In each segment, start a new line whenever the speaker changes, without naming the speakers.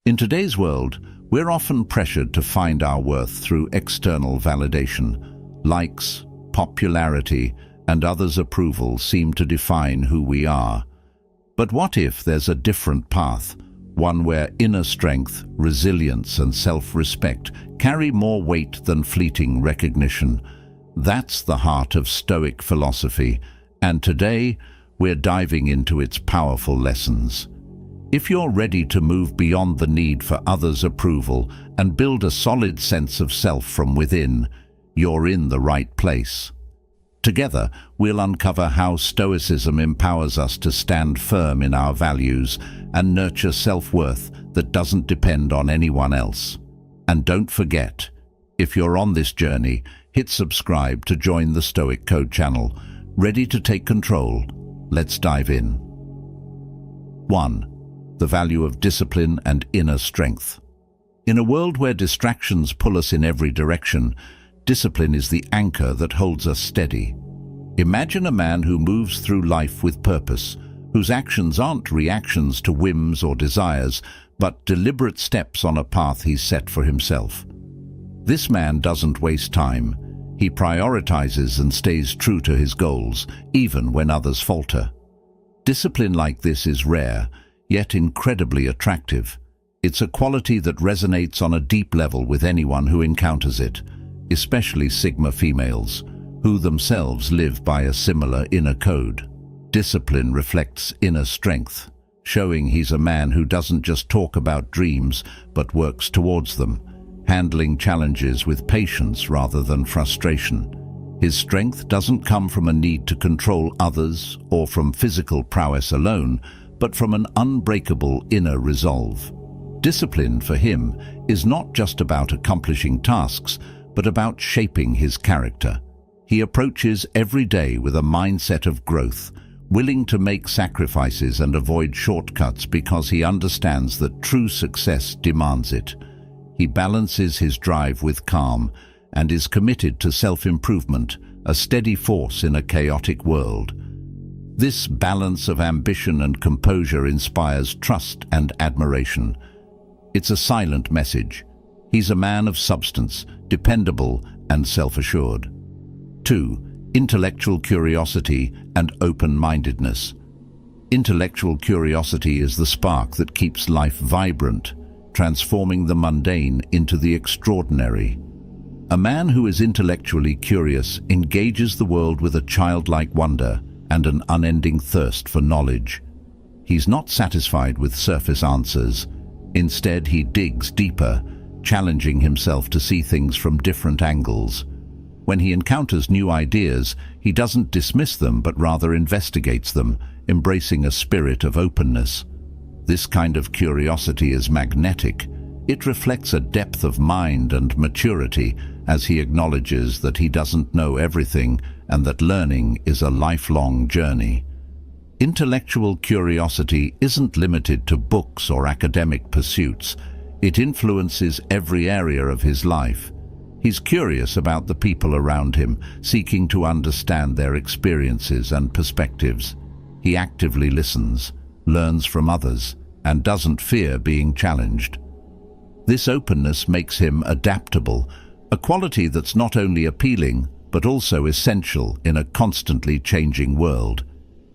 In today's world, we're often pressured to find our worth through external validation. Likes, popularity, and others' approval seem to define who we are. But what if there's a different path, one where inner strength, resilience, and self-respect carry more weight than fleeting recognition? That's the heart of Stoic philosophy, and today we're diving into its powerful lessons. If you're ready to move beyond the need for others' approval and build a solid sense of self from within, you're in the right place. Together, we'll uncover how Stoicism empowers us to stand firm in our values and nurture self-worth that doesn't depend on anyone else. And don't forget, if you're on this journey, hit subscribe to join the Stoic Code channel. Ready to take control? Let's dive in. 1. The value of discipline and inner strength. In a world where distractions pull us in every direction, discipline is the anchor that holds us steady. Imagine a man who moves through life with purpose, whose actions aren't reactions to whims or desires, but deliberate steps on a path he's set for himself. This man doesn't waste time. He prioritizes and stays true to his goals, even when others falter. Discipline like this is rare, yet incredibly attractive. It's a quality that resonates on a deep level with anyone who encounters it, especially Sigma females, who themselves live by a similar inner code. Discipline reflects inner strength, showing he's a man who doesn't just talk about dreams, but works towards them, handling challenges with patience rather than frustration. His strength doesn't come from a need to control others or from physical prowess alone, but from an unbreakable inner resolve. Discipline for him is not just about accomplishing tasks, but about shaping his character. He approaches every day with a mindset of growth, willing to make sacrifices and avoid shortcuts because he understands that true success demands it. He balances his drive with calm and is committed to self-improvement, a steady force in a chaotic world. This balance of ambition and composure inspires trust and admiration. It's a silent message. He's a man of substance, dependable and self-assured. 2. Intellectual curiosity and open-mindedness. Intellectual curiosity is the spark that keeps life vibrant, transforming the mundane into the extraordinary. A man who is intellectually curious engages the world with a childlike wonder and an unending thirst for knowledge. He's not satisfied with surface answers. Instead, he digs deeper, challenging himself to see things from different angles. When he encounters new ideas, he doesn't dismiss them but rather investigates them, embracing a spirit of openness. This kind of curiosity is magnetic. It reflects a depth of mind and maturity as he acknowledges that he doesn't know everything and that learning is a lifelong journey. Intellectual curiosity isn't limited to books or academic pursuits. It influences every area of his life. He's curious about the people around him, seeking to understand their experiences and perspectives. He actively listens, learns from others, and doesn't fear being challenged. This openness makes him adaptable, a quality that's not only appealing, but also essential in a constantly changing world.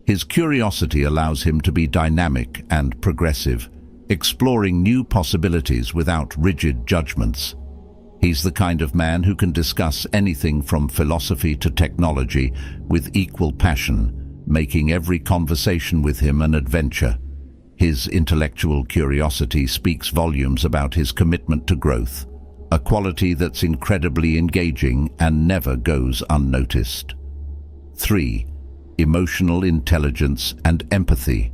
His curiosity allows him to be dynamic and progressive, exploring new possibilities without rigid judgments. He's the kind of man who can discuss anything from philosophy to technology with equal passion, making every conversation with him an adventure. His intellectual curiosity speaks volumes about his commitment to growth, a quality that's incredibly engaging and never goes unnoticed. 3. Emotional intelligence and empathy.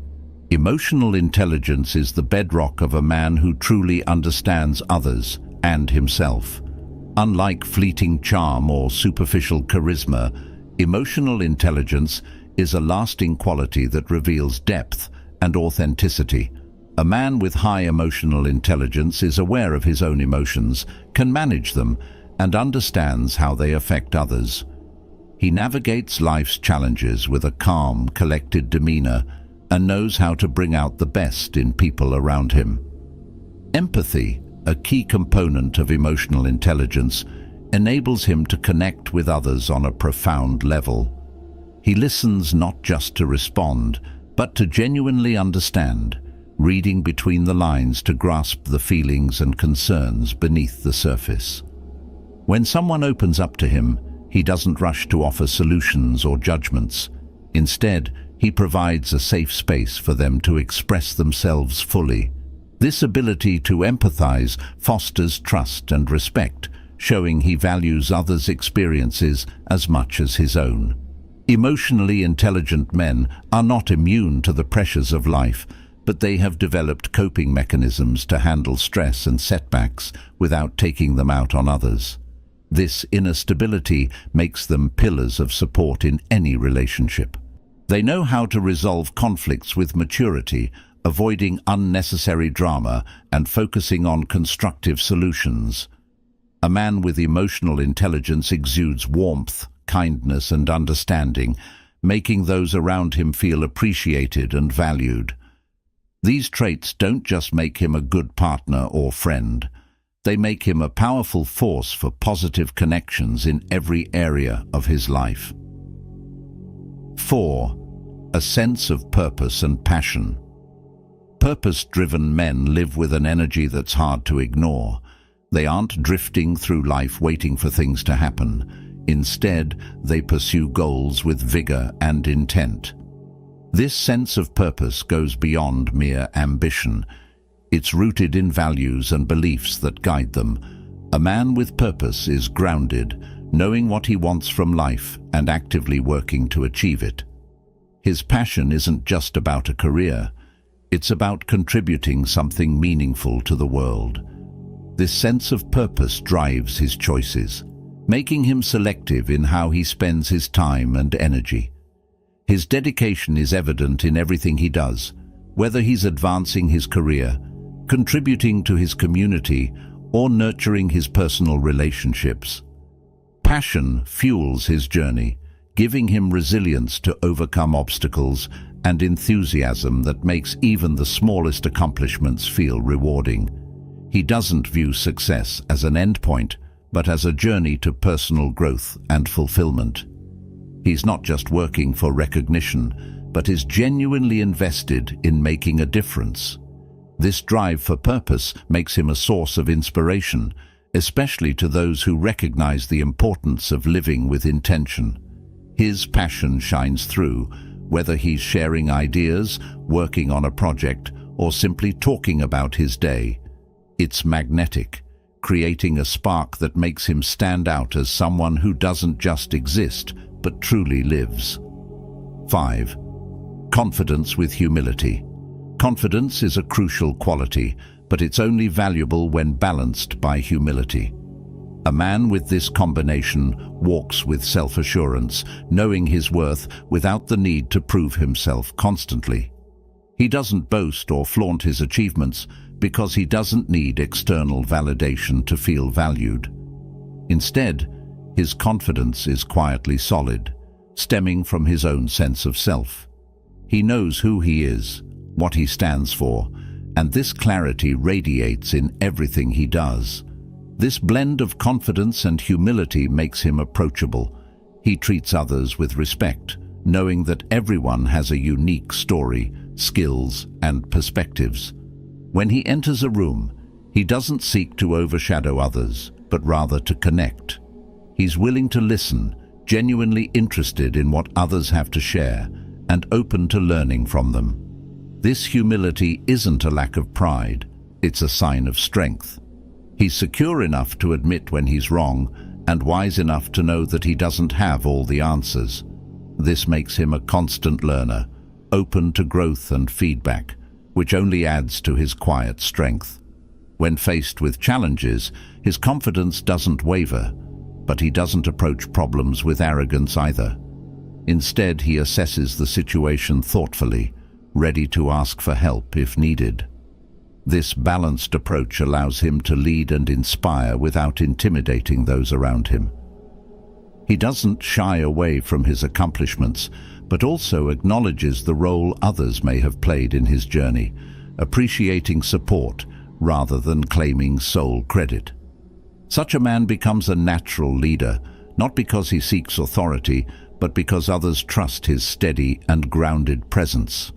Emotional intelligence is the bedrock of a man who truly understands others and himself. Unlike fleeting charm or superficial charisma, emotional intelligence is a lasting quality that reveals depth and authenticity. A man with high emotional intelligence is aware of his own emotions, can manage them, and understands how they affect others. He navigates life's challenges with a calm, collected demeanor and knows how to bring out the best in people around him. Empathy, a key component of emotional intelligence, enables him to connect with others on a profound level. He listens not just to respond, but to genuinely understand, reading between the lines to grasp the feelings and concerns beneath the surface. When someone opens up to him, he doesn't rush to offer solutions or judgments. Instead, he provides a safe space for them to express themselves fully. This ability to empathize fosters trust and respect, showing he values others' experiences as much as his own. Emotionally intelligent men are not immune to the pressures of life, but they have developed coping mechanisms to handle stress and setbacks without taking them out on others. This inner stability makes them pillars of support in any relationship. They know how to resolve conflicts with maturity, avoiding unnecessary drama and focusing on constructive solutions. A man with emotional intelligence exudes warmth, kindness, and understanding, making those around him feel appreciated and valued. These traits don't just make him a good partner or friend. They make him a powerful force for positive connections in every area of his life. 4. A sense of purpose and passion. Purpose-driven men live with an energy that's hard to ignore. They aren't drifting through life waiting for things to happen. Instead, they pursue goals with vigor and intent. This sense of purpose goes beyond mere ambition. It's rooted in values and beliefs that guide them. A man with purpose is grounded, knowing what he wants from life and actively working to achieve it. His passion isn't just about a career. It's about contributing something meaningful to the world. This sense of purpose drives his choices, making him selective in how he spends his time and energy. His dedication is evident in everything he does, whether he's advancing his career, contributing to his community, or nurturing his personal relationships. Passion fuels his journey, giving him resilience to overcome obstacles and enthusiasm that makes even the smallest accomplishments feel rewarding. He doesn't view success as an endpoint, but as a journey to personal growth and fulfillment. He's not just working for recognition, but is genuinely invested in making a difference. This drive for purpose makes him a source of inspiration, especially to those who recognize the importance of living with intention. His passion shines through, whether he's sharing ideas, working on a project, or simply talking about his day. It's magnetic, creating a spark that makes him stand out as someone who doesn't just exist, but truly lives. 5. Confidence with humility. Confidence is a crucial quality, but it's only valuable when balanced by humility. A man with this combination walks with self-assurance, knowing his worth without the need to prove himself constantly. He doesn't boast or flaunt his achievements because he doesn't need external validation to feel valued. Instead, his confidence is quietly solid, stemming from his own sense of self. He knows who he is, what he stands for, and this clarity radiates in everything he does. This blend of confidence and humility makes him approachable. He treats others with respect, knowing that everyone has a unique story, skills, and perspectives. When he enters a room, he doesn't seek to overshadow others, but rather to connect. He's willing to listen, genuinely interested in what others have to share, and open to learning from them. This humility isn't a lack of pride, it's a sign of strength. He's secure enough to admit when he's wrong, and wise enough to know that he doesn't have all the answers. This makes him a constant learner, open to growth and feedback, which only adds to his quiet strength. When faced with challenges, his confidence doesn't waver, but he doesn't approach problems with arrogance either. Instead, he assesses the situation thoughtfully, ready to ask for help if needed. This balanced approach allows him to lead and inspire without intimidating those around him. He doesn't shy away from his accomplishments, but also acknowledges the role others may have played in his journey, appreciating support rather than claiming sole credit. Such a man becomes a natural leader, not because he seeks authority, but because others trust his steady and grounded presence.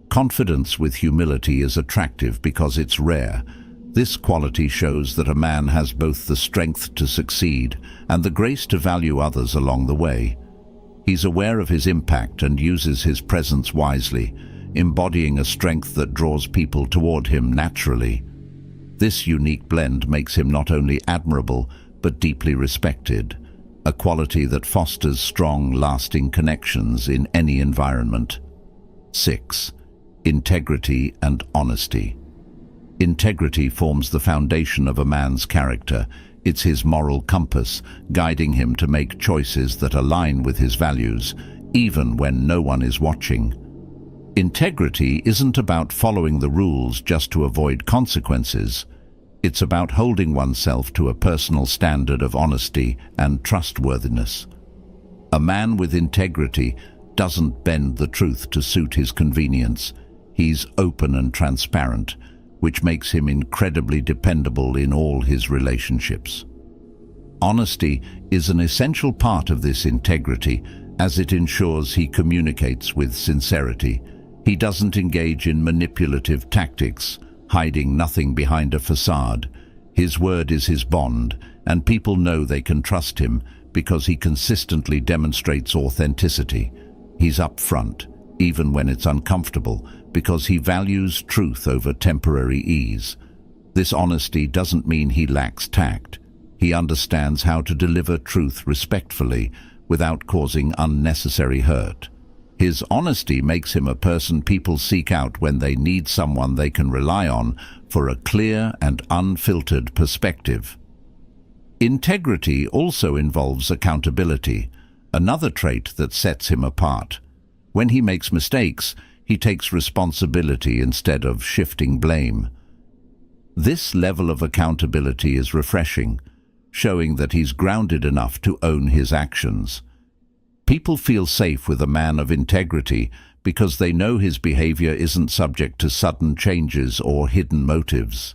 Confidence with humility is attractive because it's rare. This quality shows that a man has both the strength to succeed and the grace to value others along the way. He's aware of his impact and uses his presence wisely, embodying a strength that draws people toward him naturally. This unique blend makes him not only admirable, but deeply respected, a quality that fosters strong, lasting connections in any environment. 6. Integrity and honesty. Integrity forms the foundation of a man's character. It's his moral compass, guiding him to make choices that align with his values, even when no one is watching. Integrity isn't about following the rules just to avoid consequences. It's about holding oneself to a personal standard of honesty and trustworthiness. A man with integrity doesn't bend the truth to suit his convenience. He's open and transparent, which makes him incredibly dependable in all his relationships. Honesty is an essential part of this integrity, as it ensures he communicates with sincerity. He doesn't engage in manipulative tactics, hiding nothing behind a facade. His word is his bond, and people know they can trust him because he consistently demonstrates authenticity. He's upfront, even when it's uncomfortable, because he values truth over temporary ease. This honesty doesn't mean he lacks tact. He understands how to deliver truth respectfully without causing unnecessary hurt. His honesty makes him a person people seek out when they need someone they can rely on for a clear and unfiltered perspective. Integrity also involves accountability, another trait that sets him apart. When he makes mistakes, he takes responsibility instead of shifting blame. This level of accountability is refreshing, showing that he's grounded enough to own his actions. People feel safe with a man of integrity because they know his behavior isn't subject to sudden changes or hidden motives.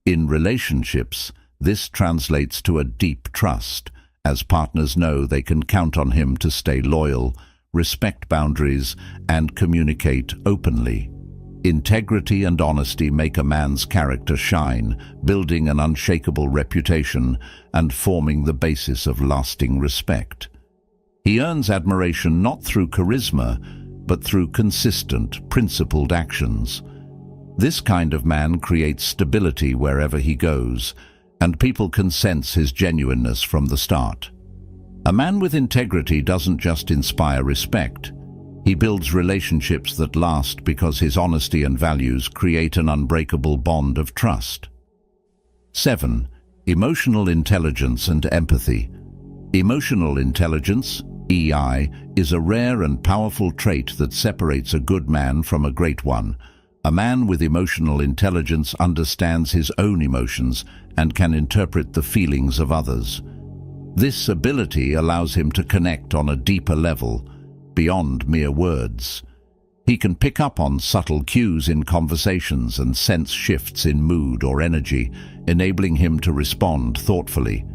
In relationships, this translates to a deep trust, as partners know they can count on him to stay loyal, respect boundaries, and communicate openly. Integrity and honesty make a man's character shine, building an unshakable reputation and forming the basis of lasting respect. He earns admiration not through charisma, but through consistent, principled actions. This kind of man creates stability wherever he goes, and people can sense his genuineness from the start. A man with integrity doesn't just inspire respect. He builds relationships that last because his honesty and values create an unbreakable bond of trust. 7. Emotional intelligence and empathy. Emotional intelligence, EI, is a rare and powerful trait that separates a good man from a great one. A man with emotional intelligence understands his own emotions and can interpret the feelings of others. This ability allows him to connect on a deeper level, beyond mere words. He can pick up on subtle cues in conversations and sense shifts in mood or energy, enabling him to respond thoughtfully.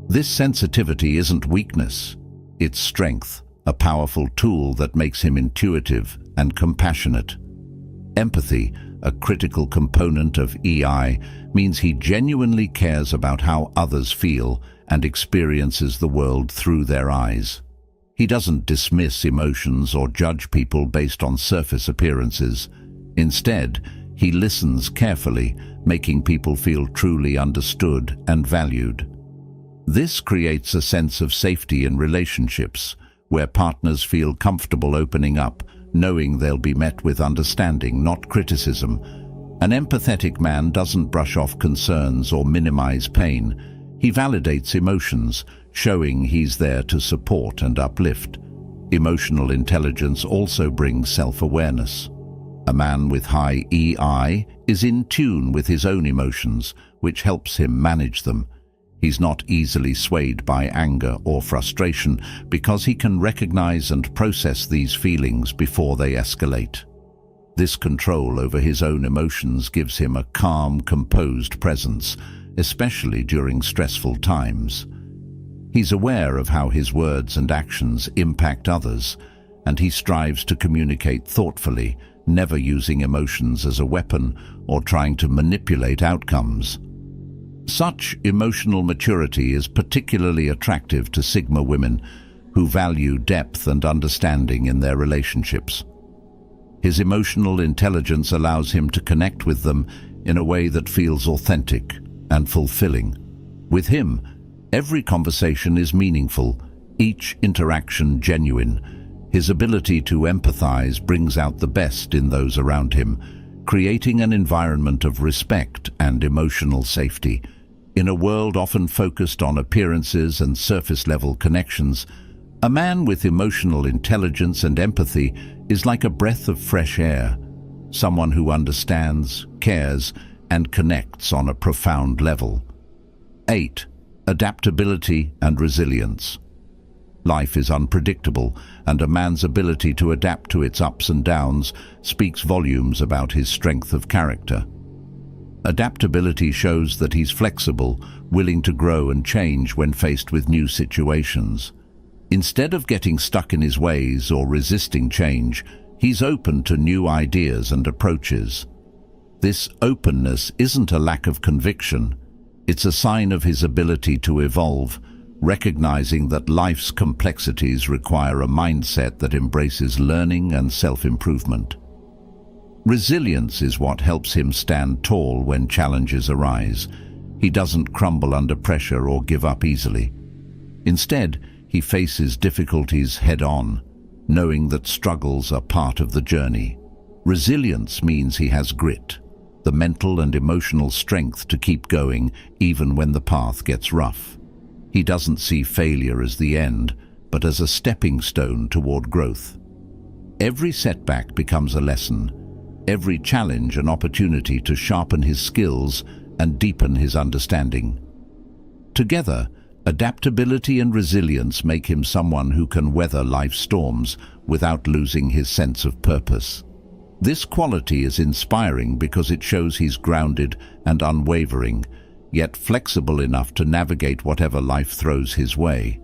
This sensitivity isn't weakness, it's strength, a powerful tool that makes him intuitive and compassionate. Empathy, a critical component of EI, means he genuinely cares about how others feel and experiences the world through their eyes. He doesn't dismiss emotions or judge people based on surface appearances. Instead, he listens carefully, making people feel truly understood and valued. This creates a sense of safety in relationships, where partners feel comfortable opening up, knowing they'll be met with understanding, not criticism. An empathetic man doesn't brush off concerns or minimize pain. He validates emotions, showing he's there to support and uplift. Emotional intelligence also brings self-awareness. A man with high EI is in tune with his own emotions, which helps him manage them. He's not easily swayed by anger or frustration because he can recognize and process these feelings before they escalate. This control over his own emotions gives him a calm, composed presence, especially during stressful times. He's aware of how his words and actions impact others, and he strives to communicate thoughtfully, never using emotions as a weapon or trying to manipulate outcomes. Such emotional maturity is particularly attractive to Sigma women who value depth and understanding in their relationships. His emotional intelligence allows him to connect with them in a way that feels authentic and fulfilling. With him, every conversation is meaningful, each interaction genuine. His ability to empathize brings out the best in those around him, creating an environment of respect and emotional safety. In a world often focused on appearances and surface-level connections, a man with emotional intelligence and empathy is like a breath of fresh air, someone who understands, cares, and connects on a profound level. 8. Adaptability and resilience. Life is unpredictable, and a man's ability to adapt to its ups and downs speaks volumes about his strength of character. Adaptability shows that he's flexible, willing to grow and change when faced with new situations. Instead of getting stuck in his ways or resisting change, he's open to new ideas and approaches. This openness isn't a lack of conviction. It's a sign of his ability to evolve, recognizing that life's complexities require a mindset that embraces learning and self-improvement. Resilience is what helps him stand tall when challenges arise. He doesn't crumble under pressure or give up easily. Instead, he faces difficulties head-on, knowing that struggles are part of the journey. Resilience means he has grit, the mental and emotional strength to keep going even when the path gets rough. He doesn't see failure as the end, but as a stepping stone toward growth. Every setback becomes a lesson, every challenge an opportunity to sharpen his skills and deepen his understanding. Together, adaptability and resilience make him someone who can weather life's storms without losing his sense of purpose. This quality is inspiring because it shows he's grounded and unwavering, yet flexible enough to navigate whatever life throws his way.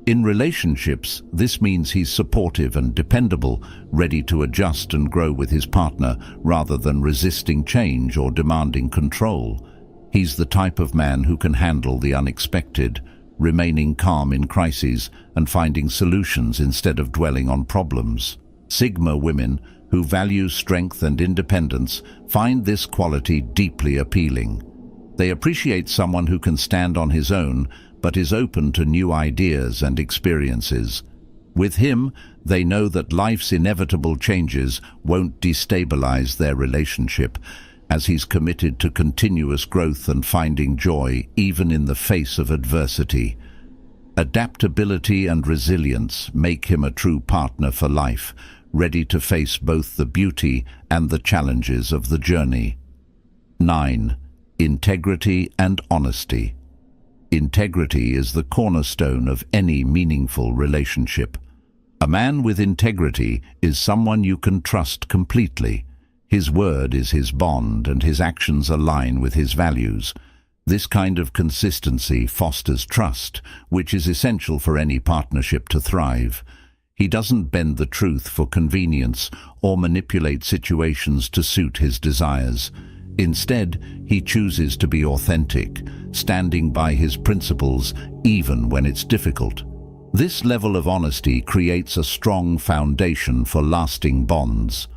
In relationships, this means he's supportive and dependable, ready to adjust and grow with his partner rather than resisting change or demanding control. He's the type of man who can handle the unexpected, remaining calm in crises and finding solutions instead of dwelling on problems. Sigma women, who value strength and independence, find this quality deeply appealing. They appreciate someone who can stand on his own, but is open to new ideas and experiences. With him, they know that life's inevitable changes won't destabilize their relationship, as he's committed to continuous growth and finding joy even in the face of adversity. Adaptability and resilience make him a true partner for life, ready to face both the beauty and the challenges of the journey. 9. Integrity and honesty. Integrity is the cornerstone of any meaningful relationship. A man with integrity is someone you can trust completely. His word is his bond, and his actions align with his values. This kind of consistency fosters trust, which is essential for any partnership to thrive. He doesn't bend the truth for convenience or manipulate situations to suit his desires. Instead, he chooses to be authentic, standing by his principles even when it's difficult. This level of honesty creates a strong foundation for lasting bonds.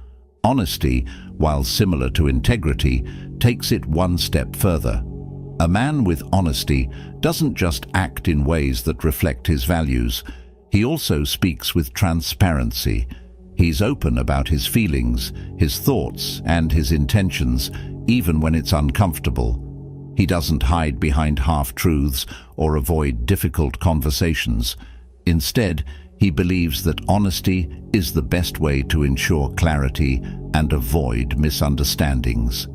Honesty, while similar to integrity, takes it one step further. A man with honesty doesn't just act in ways that reflect his values. He also speaks with transparency. He's open about his feelings, his thoughts, and his intentions, even when it's uncomfortable. He doesn't hide behind half-truths or avoid difficult conversations. Instead, he believes that honesty is the best way to ensure clarity and avoid misunderstandings.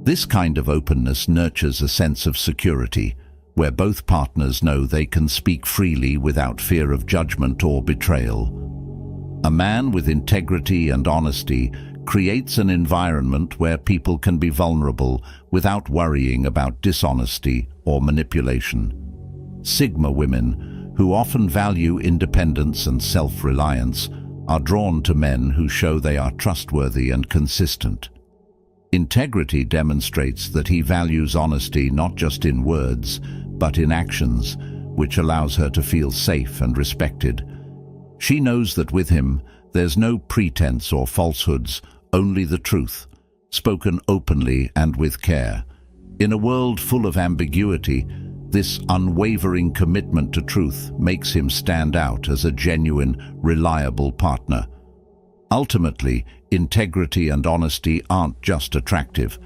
This kind of openness nurtures a sense of security, where both partners know they can speak freely without fear of judgment or betrayal. A man with integrity and honesty creates an environment where people can be vulnerable without worrying about dishonesty or manipulation. Sigma women, who often value independence and self-reliance, are drawn to men who show they are trustworthy and consistent. Integrity demonstrates that he values honesty not just in words, but in actions, which allows her to feel safe and respected. She knows that with him, there's no pretense or falsehoods, only the truth, spoken openly and with care. In a world full of ambiguity, this unwavering commitment to truth makes him stand out as a genuine, reliable partner. Ultimately, integrity and honesty aren't just attractive.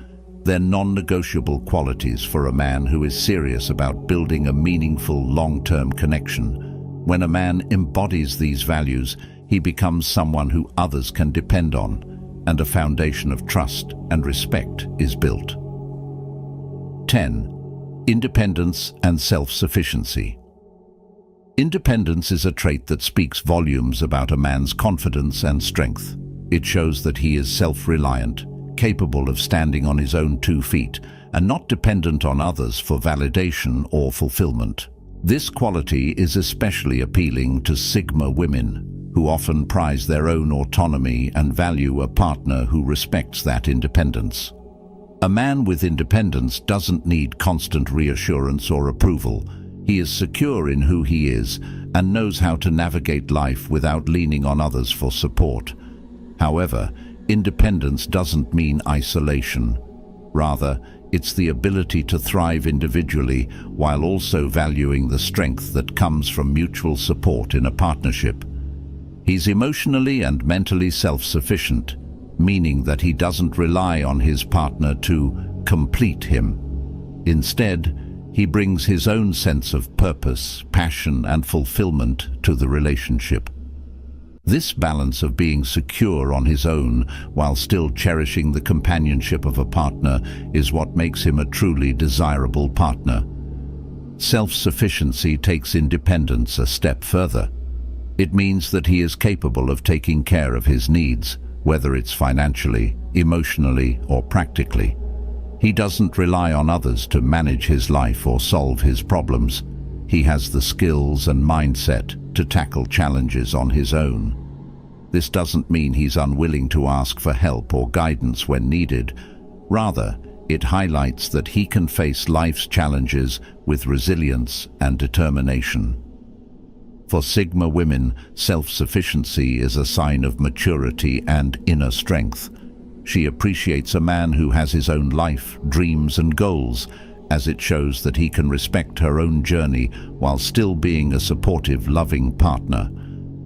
They're non-negotiable qualities for a man who is serious about building a meaningful, long-term connection. When a man embodies these values, he becomes someone who others can depend on, and a foundation of trust and respect is built. 10. Independence and self-sufficiency. Independence is a trait that speaks volumes about a man's confidence and strength. It shows that he is self-reliant, capable of standing on his own 2 feet, and not dependent on others for validation or fulfillment. This quality is especially appealing to Sigma women, who often prize their own autonomy and value a partner who respects that independence. A man with independence doesn't need constant reassurance or approval. He is secure in who he is and knows how to navigate life without leaning on others for support. However, independence doesn't mean isolation. Rather, it's the ability to thrive individually while also valuing the strength that comes from mutual support in a partnership. He's emotionally and mentally self-sufficient, meaning that he doesn't rely on his partner to complete him. Instead, he brings his own sense of purpose, passion, and fulfillment to the relationship. This balance of being secure on his own while still cherishing the companionship of a partner is what makes him a truly desirable partner. Self-sufficiency takes independence a step further. It means that he is capable of taking care of his needs, whether it's financially, emotionally, or practically. He doesn't rely on others to manage his life or solve his problems. He has the skills and mindset to tackle challenges on his own. This doesn't mean he's unwilling to ask for help or guidance when needed. Rather, it highlights that he can face life's challenges with resilience and determination. For Sigma women, self-sufficiency is a sign of maturity and inner strength. She appreciates a man who has his own life, dreams, and goals, as it shows that he can respect her own journey while still being a supportive, loving partner.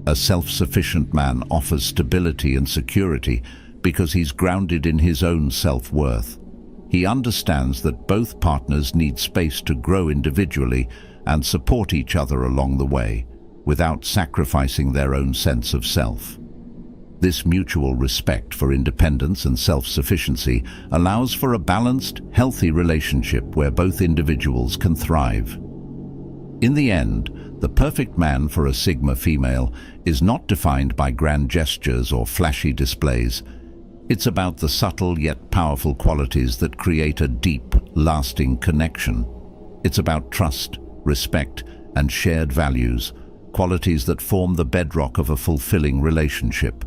A self-sufficient man offers stability and security because he's grounded in his own self-worth. He understands that both partners need space to grow individually and support each other along the way, without sacrificing their own sense of self. This mutual respect for independence and self-sufficiency allows for a balanced, healthy relationship where both individuals can thrive. In the end, the perfect man for a Sigma female is not defined by grand gestures or flashy displays. It's about the subtle yet powerful qualities that create a deep, lasting connection. It's about trust, respect, and shared values, qualities that form the bedrock of a fulfilling relationship.